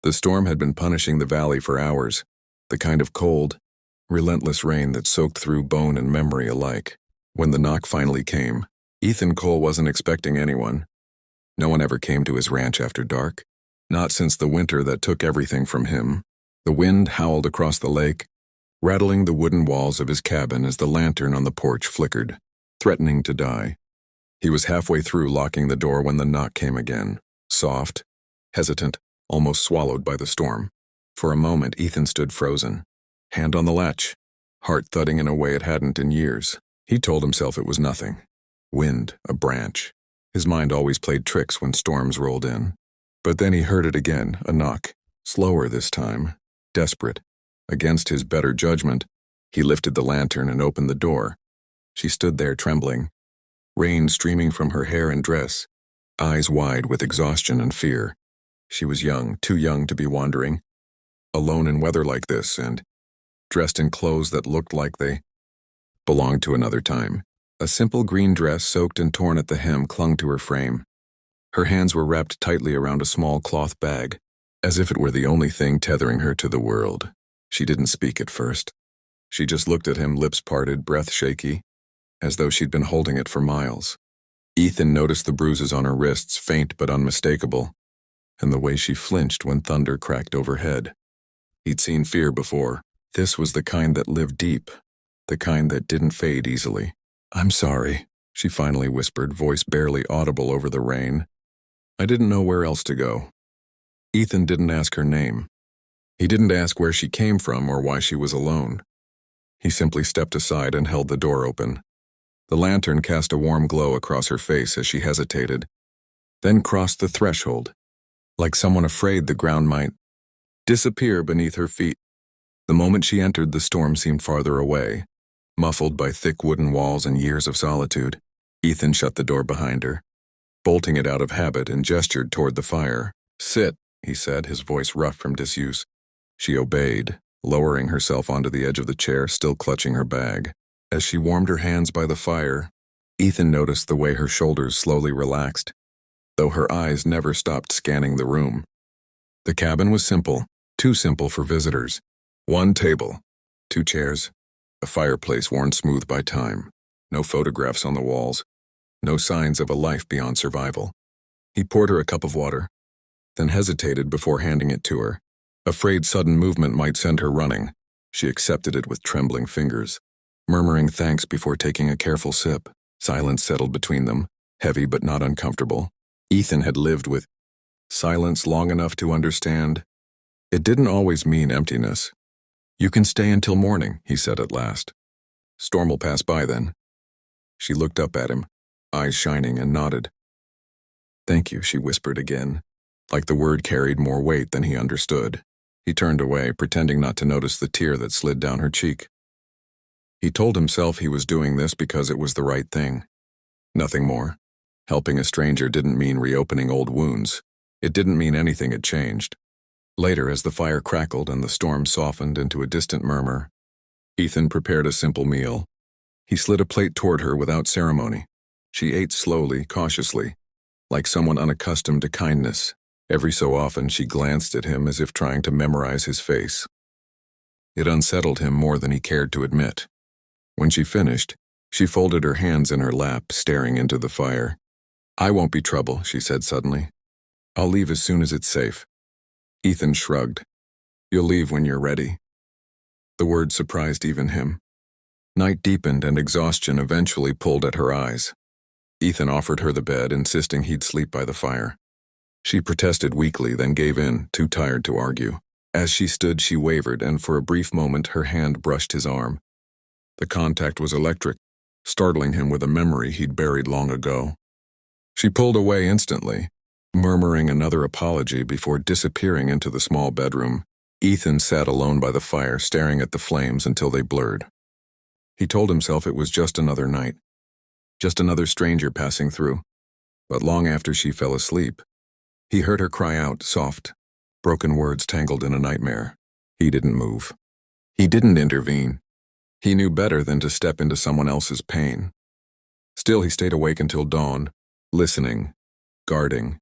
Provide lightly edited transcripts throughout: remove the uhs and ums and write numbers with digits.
The storm had been punishing the valley for hours, the kind of cold, relentless rain that soaked through bone and memory alike. When the knock finally came, Ethan Cole wasn't expecting anyone. No one ever came to his ranch after dark, not since the winter that took everything from him. The wind howled across the lake, rattling the wooden walls of his cabin as the lantern on the porch flickered, threatening to die. He was halfway through locking the door when the knock came again, soft, hesitant, almost swallowed by the storm. For a moment, Ethan stood frozen, hand on the latch, heart thudding in a way it hadn't in years. He told himself it was nothing. Wind, a branch. His mind always played tricks when storms rolled in. But then he heard it again, a knock, slower this time, desperate. Against his better judgment, he lifted the lantern and opened the door. She stood there trembling, rain streaming from her hair and dress, eyes wide with exhaustion and fear. She was young, too young to be wandering, alone in weather like this and dressed in clothes that looked like they belonged to another time. A simple green dress soaked and torn at the hem clung to her frame. Her hands were wrapped tightly around a small cloth bag, as if it were the only thing tethering her to the world. She didn't speak at first. She just looked at him, lips parted, breath shaky, as though she'd been holding it for miles. Ethan noticed the bruises on her wrists, faint but unmistakable, and the way she flinched when thunder cracked overhead. He'd seen fear before. This was the kind that lived deep, the kind that didn't fade easily. "I'm sorry," she finally whispered, voice barely audible over the rain. "I didn't know where else to go." Ethan didn't ask her name. He didn't ask where she came from or why she was alone. He simply stepped aside and held the door open. The lantern cast a warm glow across her face as she hesitated, then crossed the threshold, like someone afraid the ground might disappear beneath her feet. The moment she entered, the storm seemed farther away, muffled by thick wooden walls and years of solitude. Ethan shut the door behind her, bolting it out of habit, and gestured toward the fire. "Sit," he said, his voice rough from disuse. She obeyed, lowering herself onto the edge of the chair, still clutching her bag. As she warmed her hands by the fire, Ethan noticed the way her shoulders slowly relaxed, though her eyes never stopped scanning the room. The cabin was simple, too simple for visitors. One table, two chairs, a fireplace worn smooth by time, no photographs on the walls, no signs of a life beyond survival. He poured her a cup of water, then hesitated before handing it to her. Afraid sudden movement might send her running, she accepted it with trembling fingers, murmuring thanks before taking a careful sip. Silence settled between them, heavy but not uncomfortable. Ethan had lived with silence long enough to understand it didn't always mean emptiness. "You can stay until morning," he said at last. "Storm will pass by then." She looked up at him, eyes shining, and nodded. "Thank you," she whispered again, like the word carried more weight than he understood. He turned away, pretending not to notice the tear that slid down her cheek. He told himself he was doing this because it was the right thing. Nothing more. Helping a stranger didn't mean reopening old wounds. It didn't mean anything had changed. Later, as the fire crackled and the storm softened into a distant murmur, Ethan prepared a simple meal. He slid a plate toward her without ceremony. She ate slowly, cautiously, like someone unaccustomed to kindness. Every so often she glanced at him as if trying to memorize his face. It unsettled him more than he cared to admit. When she finished, she folded her hands in her lap, staring into the fire. "I won't be trouble," she said suddenly. "I'll leave as soon as it's safe." Ethan shrugged. "You'll leave when you're ready." The word surprised even him. Night deepened and exhaustion eventually pulled at her eyes. Ethan offered her the bed, insisting he'd sleep by the fire. She protested weakly, then gave in, too tired to argue. As she stood, she wavered, and for a brief moment her hand brushed his arm. The contact was electric, startling him with a memory he'd buried long ago. She pulled away instantly, murmuring another apology before disappearing into the small bedroom. Ethan sat alone by the fire, staring at the flames until they blurred. He told himself it was just another night, just another stranger passing through. But long after she fell asleep, he heard her cry out, soft, broken words tangled in a nightmare. He didn't move. He didn't intervene. He knew better than to step into someone else's pain. Still, he stayed awake until dawn, listening, guarding,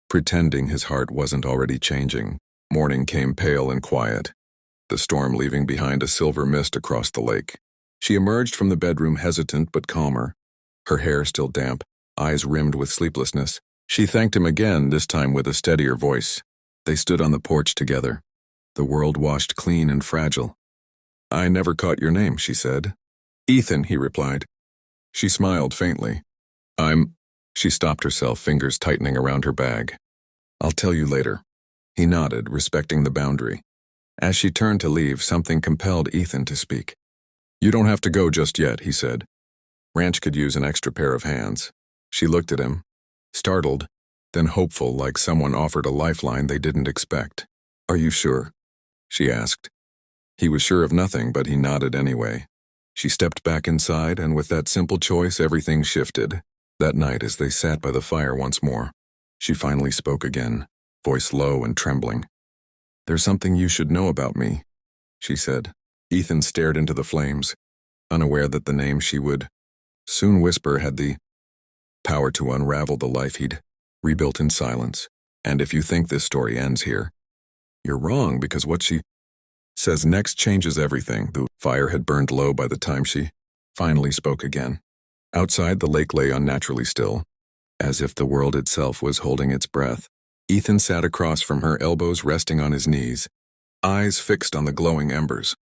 pretending his heart wasn't already changing. Morning came pale and quiet, the storm leaving behind a silver mist across the lake. She emerged from the bedroom hesitant but calmer, her hair still damp, eyes rimmed with sleeplessness. She thanked him again, this time with a steadier voice. They stood on the porch together, the world washed clean and fragile. "I never caught your name," she said. "Ethan," he replied. She smiled faintly. She stopped herself, fingers tightening around her bag. "I'll tell you later." He nodded, respecting the boundary. As she turned to leave, something compelled Ethan to speak. "You don't have to go just yet," he said. "Ranch could use an extra pair of hands." She looked at him, startled, then hopeful, like someone offered a lifeline they didn't expect. "Are you sure?" she asked. He was sure of nothing, but he nodded anyway. She stepped back inside, and with that simple choice, everything shifted. That night, as they sat by the fire once more, she finally spoke again, voice low and trembling. "There's something you should know about me," she said. Ethan stared into the flames, unaware that the name she would soon whisper had the power to unravel the life he'd rebuilt in silence. "And if you think this story ends here, you're wrong, because what she says next changes everything." The fire had burned low by the time she finally spoke again. Outside, the lake lay unnaturally still, as if the world itself was holding its breath. Ethan sat across from her, elbows resting on his knees, eyes fixed on the glowing embers.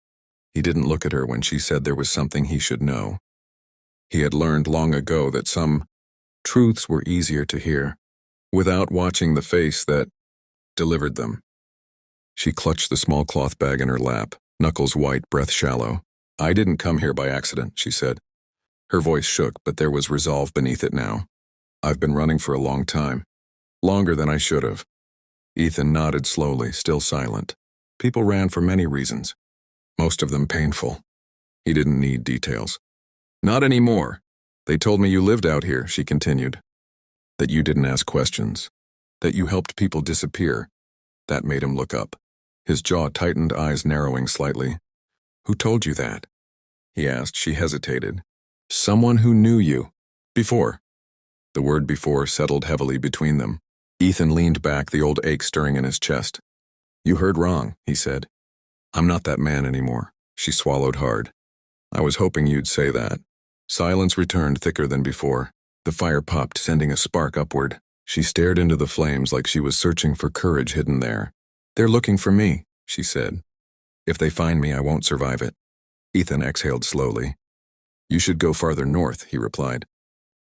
He didn't look at her when she said there was something he should know. He had learned long ago that some truths were easier to hear, without watching the face that delivered them. She clutched the small cloth bag in her lap, knuckles white, breath shallow. "I didn't come here by accident," she said. Her voice shook, but there was resolve beneath it now. "I've been running for a long time. Longer than I should have." Ethan nodded slowly, still silent. People ran for many reasons, most of them painful. He didn't need details. "Not anymore. They told me you lived out here," she continued. "That you didn't ask questions. That you helped people disappear." That made him look up. His jaw tightened, eyes narrowing slightly. "Who told you that?" he asked. She hesitated. "Someone who knew you. Before." The word "before" settled heavily between them. Ethan leaned back, the old ache stirring in his chest. "You heard wrong," he said. "I'm not that man anymore." She swallowed hard. "I was hoping you'd say that." Silence returned, thicker than before. The fire popped, sending a spark upward. She stared into the flames like she was searching for courage hidden there. "They're looking for me," she said. "If they find me, I won't survive it." Ethan exhaled slowly. "You should go farther north," he replied.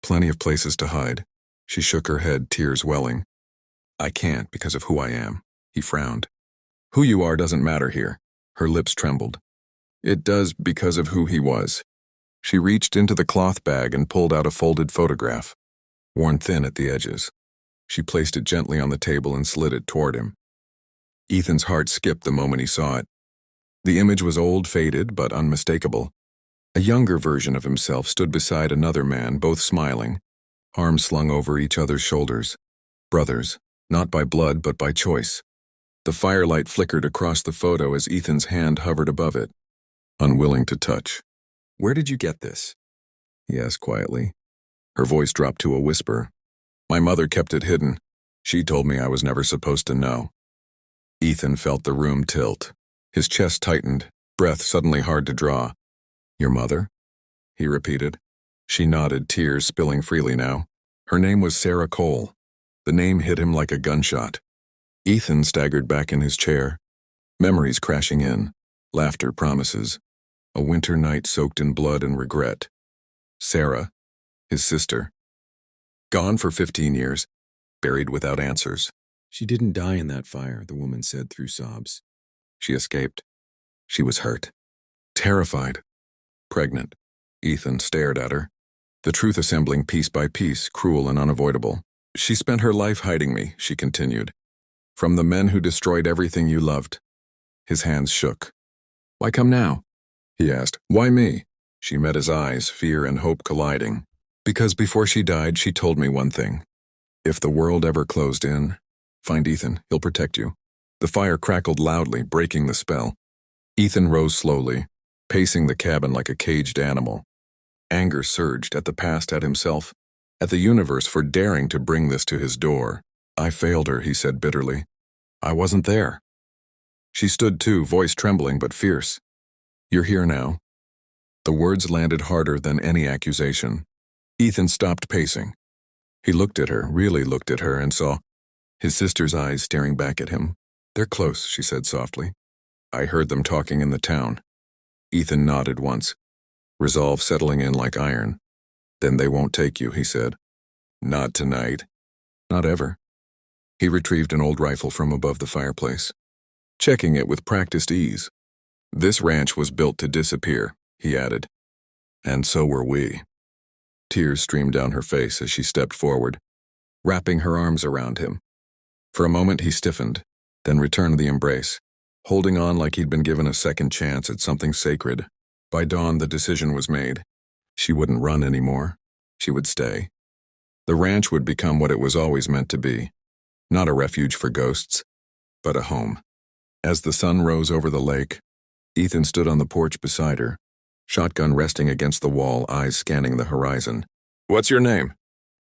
"Plenty of places to hide." She shook her head, tears welling. "I can't because of who I am." He frowned. "Who you are doesn't matter here." Her lips trembled. "It does because of who he was." She reached into the cloth bag and pulled out a folded photograph, worn thin at the edges. She placed it gently on the table and slid it toward him. Ethan's heart skipped the moment he saw it. The image was old, faded, but unmistakable. A younger version of himself stood beside another man, both smiling, arms slung over each other's shoulders. Brothers, not by blood but by choice. The firelight flickered across the photo as Ethan's hand hovered above it, unwilling to touch. "Where did you get this?" he asked quietly. Her voice dropped to a whisper. "My mother kept it hidden. She told me I was never supposed to know." Ethan felt the room tilt. His chest tightened, breath suddenly hard to draw. "Your mother?" he repeated. She nodded, tears spilling freely now. Her name was Sarah Cole. The name hit him like a gunshot. Ethan staggered back in his chair, memories crashing in, laughter, promises. A winter night soaked in blood and regret. Sarah, his sister. Gone for 15 years, buried without answers. "She didn't die in that fire," the woman said through sobs. She escaped. She was hurt. Terrified. Pregnant. Ethan stared at her, the truth assembling piece by piece, cruel and unavoidable. "She spent her life hiding me," she continued. "From the men who destroyed everything you loved." His hands shook. "Why come now?" he asked. "Why me?" She met his eyes, fear and hope colliding. "Because before she died, she told me one thing. If the world ever closed in, find Ethan, he'll protect you." The fire crackled loudly, breaking the spell. Ethan rose slowly, pacing the cabin like a caged animal. Anger surged at the past, at himself, at the universe for daring to bring this to his door. "I failed her," he said bitterly. "I wasn't there." She stood too, voice trembling but fierce. "You're here now." The words landed harder than any accusation. Ethan stopped pacing. He looked at her, really looked at her, and saw his sister's eyes staring back at him. "They're close," she said softly. "I heard them talking in the town." Ethan nodded once, resolve settling in like iron. "Then they won't take you," he said. "Not tonight." "Not ever." He retrieved an old rifle from above the fireplace, checking it with practiced ease. "This ranch was built to disappear," he added. "And so were we." Tears streamed down her face as she stepped forward, wrapping her arms around him. For a moment he stiffened, then returned the embrace, holding on like he'd been given a second chance at something sacred. By dawn, the decision was made. She wouldn't run anymore. She would stay. The ranch would become what it was always meant to be. Not a refuge for ghosts, but a home. As the sun rose over the lake, Ethan stood on the porch beside her, shotgun resting against the wall, eyes scanning the horizon. "What's your name?"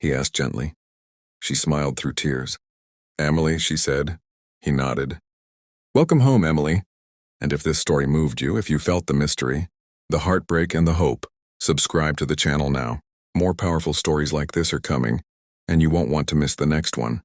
he asked gently. She smiled through tears. "Emily," she said. He nodded. "Welcome home, Emily. And if this story moved you, if you felt the mystery, the heartbreak and the hope, subscribe to the channel now. More powerful stories like this are coming, and you won't want to miss the next one.